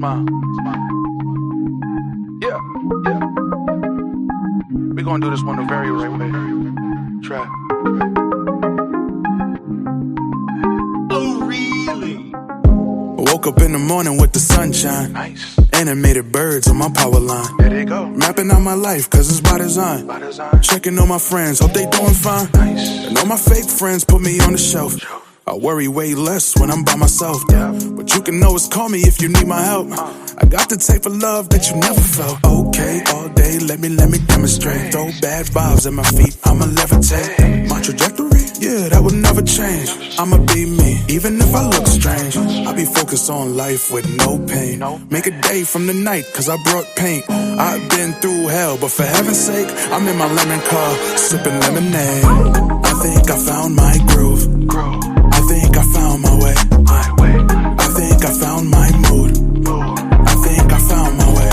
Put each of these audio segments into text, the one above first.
Smile. Yeah. We're gonna do this one the very right way. Try. Oh, really? I woke up in the morning with the sunshine. Nice. Animated birds on my power line. There they go. Mapping out my life, cause it's by design. By design. Checking on my friends, hope they doing fine. Nice. And all my fake friends put me on the shelf. I worry way less when I'm by myself, though. But you can always call me if you need my help. I got the type of love that you never felt. Okay, all day, let me demonstrate. Throw bad vibes at my feet, I'ma levitate. My trajectory, yeah, that would never change. I'ma be me, even if I look strange. I be focused on life with no pain. Make a day from the night, cause I brought paint. I've been through hell, but for heaven's sake, I'm in my lemon car, sipping lemonade. I think I found my groove. I think I found my way. I think I found my mood. I think I found my way.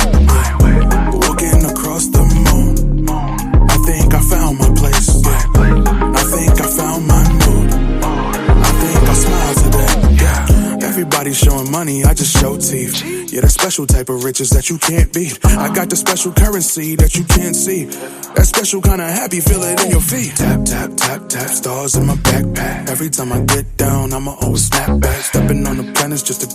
Walking across the moon. I think I found my place. I think I found my mood. I think I smile today. Yeah. Everybody's showing money, I just show teeth. Yeah, that special type of riches that you can't beat. I got the special currency that you can't see. That special kind of happy, feel it in your feet. Tap, tap, tap, tap, stars in my backpack. Every time I get down, I'ma always snap back. Stepping on the planets just to